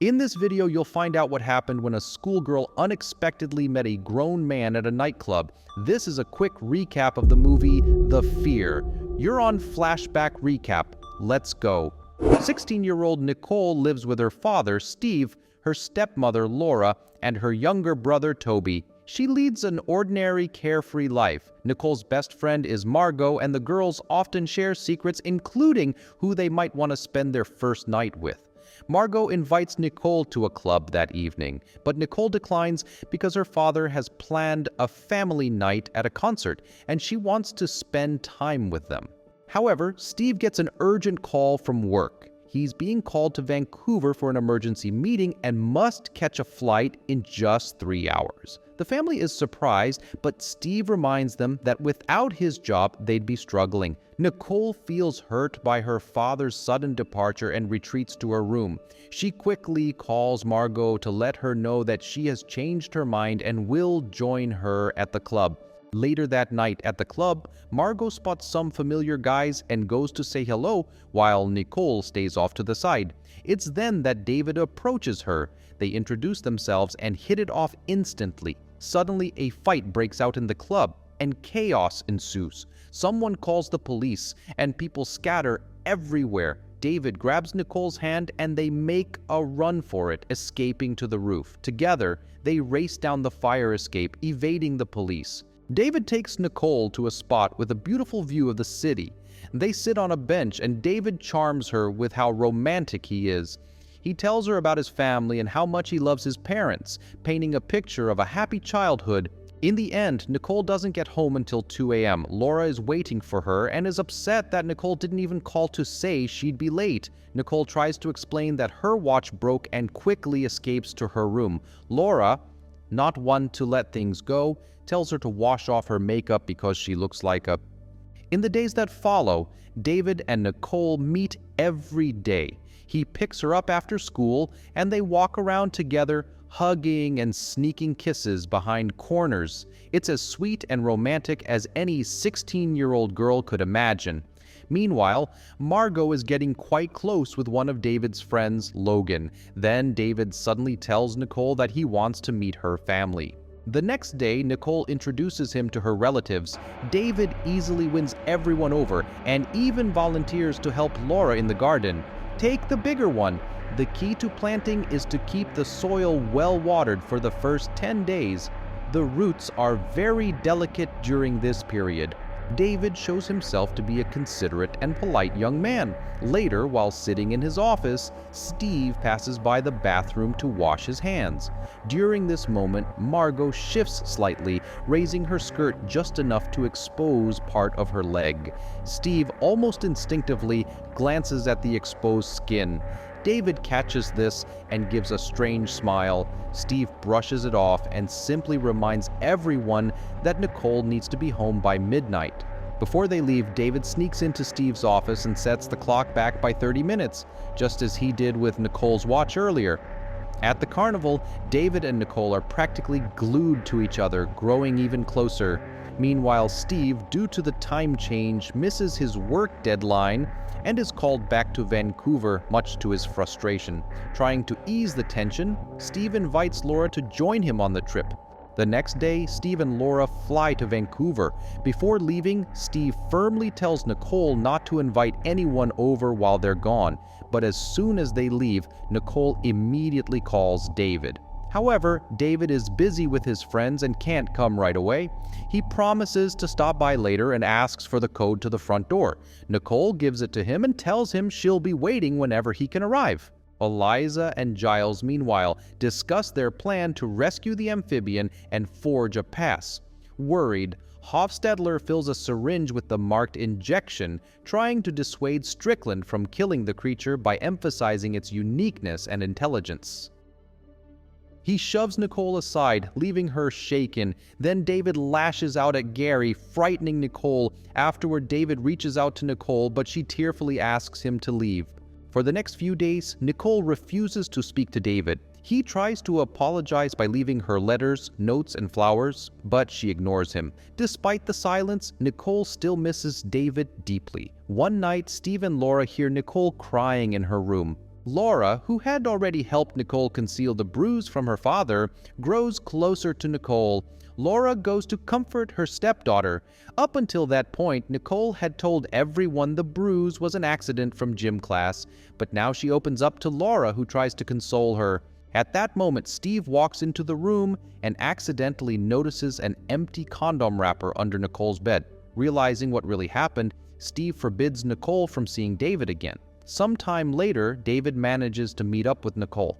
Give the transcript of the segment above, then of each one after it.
In this video, you'll find out what happened when a schoolgirl unexpectedly met a grown man at a nightclub. This is a quick recap of the movie The Fear. You're on Flashback Recap. Let's go. 16-year-old Nicole lives with her father, Steve, her stepmother, Laura, and her younger brother, Toby. She leads an ordinary, carefree life. Nicole's best friend is Margot, and the girls often share secrets, including who they might want to spend their first night with. Margot invites Nicole to a club that evening, but Nicole declines because her father has planned a family night at a concert, and she wants to spend time with them. However, Steve gets an urgent call from work. He's being called to Vancouver for an emergency meeting and must catch a flight in just 3 hours. The family is surprised, but Steve reminds them that without his job, they'd be struggling. Nicole feels hurt by her father's sudden departure and retreats to her room. She quickly calls Margot to let her know that she has changed her mind and will join her at the club. Later that night at the club, Margot spots some familiar guys and goes to say hello, while Nicole stays off to the side. It's then that David approaches her. They introduce themselves and hit it off instantly. Suddenly, a fight breaks out in the club, and chaos ensues. Someone calls the police, and people scatter everywhere. David grabs Nicole's hand, and they make a run for it, escaping to the roof. Together, they race down the fire escape, evading the police. David takes Nicole to a spot with a beautiful view of the city. They sit on a bench, and David charms her with how romantic he is. He tells her about his family and how much he loves his parents, painting a picture of a happy childhood. In the end, Nicole doesn't get home until 2 a.m. Laura is waiting for her and is upset that Nicole didn't even call to say she'd be late. Nicole tries to explain that her watch broke and quickly escapes to her room. Laura, not one to let things go, tells her to wash off her makeup because she looks like a... In the days that follow, David and Nicole meet every day. He picks her up after school, and they walk around together, hugging and sneaking kisses behind corners. It's as sweet and romantic as any 16-year-old girl could imagine. Meanwhile, Margot is getting quite close with one of David's friends, Logan. Then David suddenly tells Nicole that he wants to meet her family. The next day, Nicole introduces him to her relatives. David easily wins everyone over and even volunteers to help Laura in the garden. Take the bigger one. The key to planting is to keep the soil well watered for the first 10 days. The roots are very delicate during this period. David shows himself to be a considerate and polite young man. Later, while sitting in his office, Steve passes by the bathroom to wash his hands. During this moment, Margot shifts slightly, raising her skirt just enough to expose part of her leg. Steve almost instinctively glances at the exposed skin. David catches this and gives a strange smile. Steve brushes it off and simply reminds everyone that Nicole needs to be home by midnight. Before they leave, David sneaks into Steve's office and sets the clock back by 30 minutes, just as he did with Nicole's watch earlier. At the carnival, David and Nicole are practically glued to each other, growing even closer. Meanwhile, Steve, due to the time change, misses his work deadline and is called back to Vancouver, much to his frustration. Trying to ease the tension, Steve invites Laura to join him on the trip. The next day, Steve and Laura fly to Vancouver. Before leaving, Steve firmly tells Nicole not to invite anyone over while they're gone, but as soon as they leave, Nicole immediately calls David. However, David is busy with his friends and can't come right away. He promises to stop by later and asks for the code to the front door. Nicole gives it to him and tells him she'll be waiting whenever he can arrive. Eliza and Giles, meanwhile, discuss their plan to rescue the amphibian and forge a pass. Worried, Hofstadler fills a syringe with the marked injection, trying to dissuade Strickland from killing the creature by emphasizing its uniqueness and intelligence. He shoves Nicole aside, leaving her shaken. Then David lashes out at Gary, frightening Nicole. Afterward, David reaches out to Nicole, but she tearfully asks him to leave. For the next few days, Nicole refuses to speak to David. He tries to apologize by leaving her letters, notes, and flowers, but she ignores him. Despite the silence, Nicole still misses David deeply. One night, Steve and Laura hear Nicole crying in her room. Laura, who had already helped Nicole conceal the bruise from her father, grows closer to Nicole. Laura goes to comfort her stepdaughter. Up until that point, Nicole had told everyone the bruise was an accident from gym class, but now she opens up to Laura, who tries to console her. At that moment, Steve walks into the room and accidentally notices an empty condom wrapper under Nicole's bed. Realizing what really happened, Steve forbids Nicole from seeing David again. Sometime later, David manages to meet up with Nicole.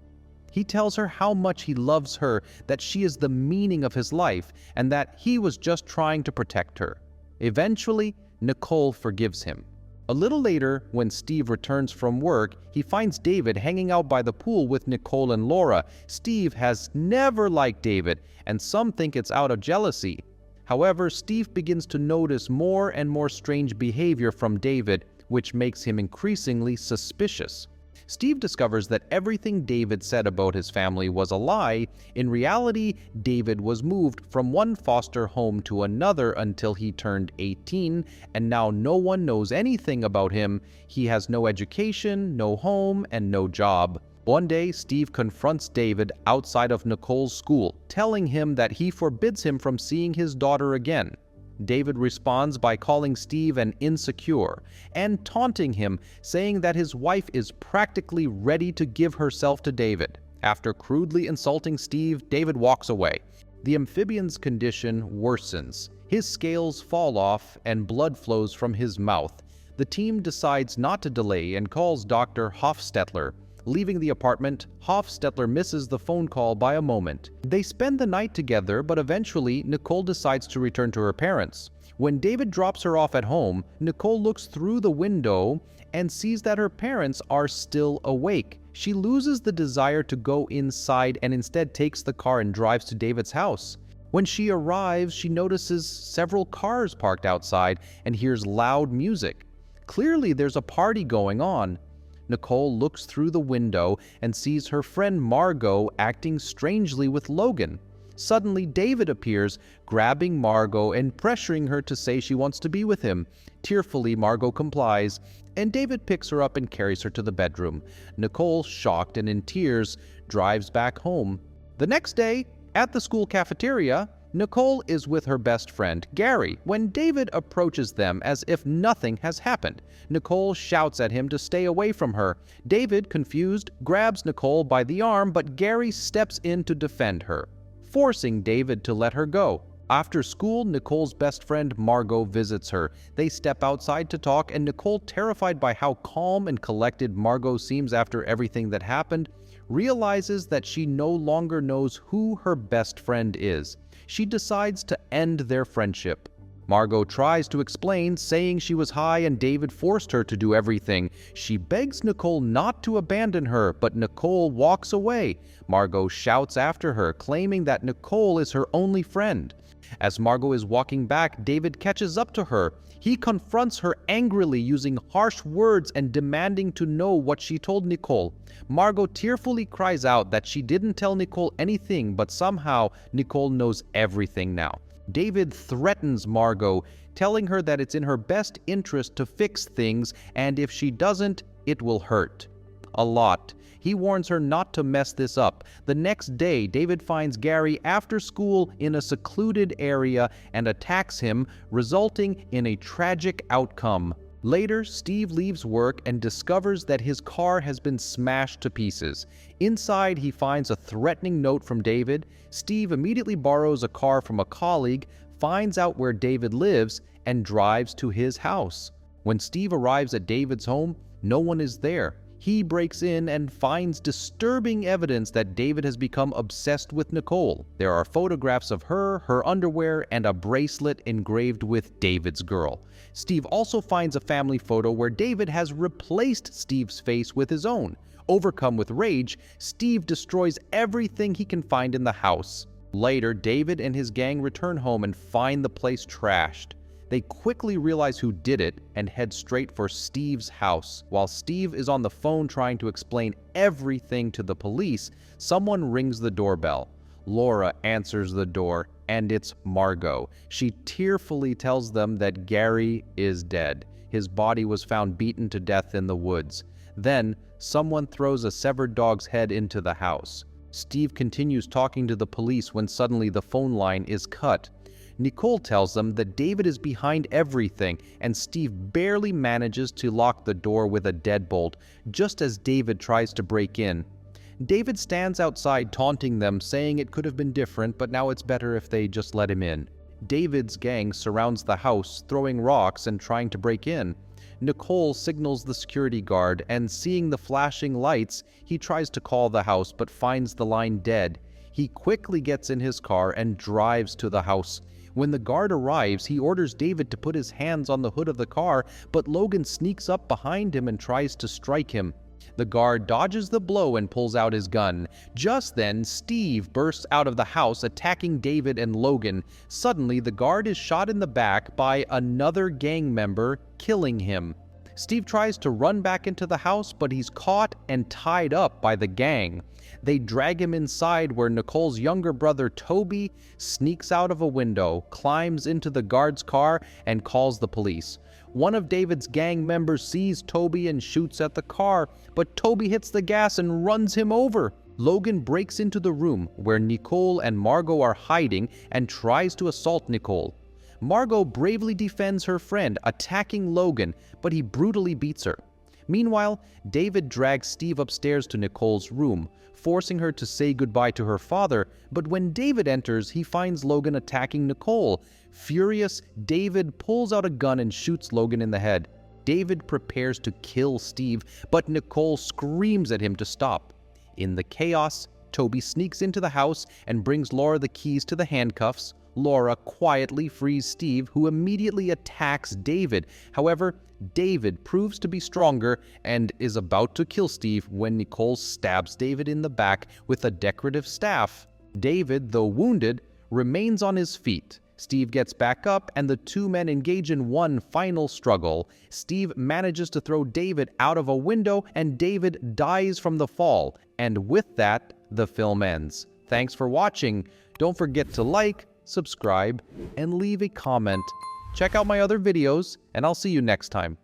He tells her how much he loves her, that she is the meaning of his life, and that he was just trying to protect her. Eventually, Nicole forgives him. A little later, when Steve returns from work, he finds David hanging out by the pool with Nicole and Laura. Steve has never liked David, and some think it's out of jealousy. However, Steve begins to notice more and more strange behavior from David, which makes him increasingly suspicious. Steve discovers that everything David said about his family was a lie. In reality, David was moved from one foster home to another until he turned 18, and now no one knows anything about him. He has no education, no home, and no job. One day, Steve confronts David outside of Nicole's school, telling him that he forbids him from seeing his daughter again. David responds by calling Steve an insecure and taunting him, saying that his wife is practically ready to give herself to David. After crudely insulting Steve, David walks away. The amphibian's condition worsens. His scales fall off and blood flows from his mouth. The team decides not to delay and calls Dr. Hofstetler. Leaving the apartment, Hofstetler misses the phone call by a moment. They spend the night together, but eventually Nicole decides to return to her parents. When David drops her off at home, Nicole looks through the window and sees that her parents are still awake. She loses the desire to go inside and instead takes the car and drives to David's house. When she arrives, she notices several cars parked outside and hears loud music. Clearly, there's a party going on. Nicole looks through the window and sees her friend Margot acting strangely with Logan. Suddenly, David appears, grabbing Margot and pressuring her to say she wants to be with him. Tearfully, Margot complies, and David picks her up and carries her to the bedroom. Nicole, shocked and in tears, drives back home. The next day, at the school cafeteria, Nicole is with her best friend, Gary, when David approaches them as if nothing has happened. Nicole shouts at him to stay away from her. David, confused, grabs Nicole by the arm, but Gary steps in to defend her, forcing David to let her go. After school, Nicole's best friend Margot visits her. They step outside to talk, and Nicole, terrified by how calm and collected Margot seems after everything that happened, realizes that she no longer knows who her best friend is. She decides to end their friendship. Margot tries to explain, saying she was high and David forced her to do everything. She begs Nicole not to abandon her, but Nicole walks away. Margot shouts after her, claiming that Nicole is her only friend. As Margot is walking back, David catches up to her. He confronts her angrily, using harsh words and demanding to know what she told Nicole. Margot tearfully cries out that she didn't tell Nicole anything, but somehow Nicole knows everything now. David threatens Margot, telling her that it's in her best interest to fix things, and if she doesn't, it will hurt a lot. He warns her not to mess this up. The next day, David finds Gary after school in a secluded area and attacks him, resulting in a tragic outcome. Later, Steve leaves work and discovers that his car has been smashed to pieces. Inside, he finds a threatening note from David. Steve immediately borrows a car from a colleague, finds out where David lives, and drives to his house. When Steve arrives at David's home, no one is there. He breaks in and finds disturbing evidence that David has become obsessed with Nicole. There are photographs of her, her underwear, and a bracelet engraved with David's girl. Steve also finds a family photo where David has replaced Steve's face with his own. Overcome with rage, Steve destroys everything he can find in the house. Later, David and his gang return home and find the place trashed. They quickly realize who did it and head straight for Steve's house. While Steve is on the phone trying to explain everything to the police, someone rings the doorbell. Laura answers the door, and it's Margot. She tearfully tells them that Gary is dead. His body was found beaten to death in the woods. Then, someone throws a severed dog's head into the house. Steve continues talking to the police when suddenly the phone line is cut. Nicole tells them that David is behind everything, and Steve barely manages to lock the door with a deadbolt, just as David tries to break in. David stands outside taunting them, saying it could have been different, but now it's better if they just let him in. David's gang surrounds the house, throwing rocks and trying to break in. Nicole signals the security guard, and seeing the flashing lights, he tries to call the house but finds the line dead. He quickly gets in his car and drives to the house. When the guard arrives, he orders David to put his hands on the hood of the car, but Logan sneaks up behind him and tries to strike him. The guard dodges the blow and pulls out his gun. Just then, Steve bursts out of the house, attacking David and Logan. Suddenly, the guard is shot in the back by another gang member, killing him. Steve tries to run back into the house, but he's caught and tied up by the gang. They drag him inside, where Nicole's younger brother, Toby, sneaks out of a window, climbs into the guard's car, and calls the police. One of David's gang members sees Toby and shoots at the car, but Toby hits the gas and runs him over. Logan breaks into the room where Nicole and Margot are hiding and tries to assault Nicole. Margot bravely defends her friend, attacking Logan, but he brutally beats her. Meanwhile, David drags Steve upstairs to Nicole's room, forcing her to say goodbye to her father, but when David enters, he finds Logan attacking Nicole. Furious, David pulls out a gun and shoots Logan in the head. David prepares to kill Steve, but Nicole screams at him to stop. In the chaos, Toby sneaks into the house and brings Laura the keys to the handcuffs. Laura quietly frees Steve, who immediately attacks David. However, David proves to be stronger and is about to kill Steve when Nicole stabs David in the back with a decorative staff. David, though wounded, remains on his feet. Steve gets back up and the two men engage in one final struggle. Steve manages to throw David out of a window and David dies from the fall. And with that, the film ends. Thanks for watching. Don't forget to like, subscribe, and leave a comment. Check out my other videos, and I'll see you next time.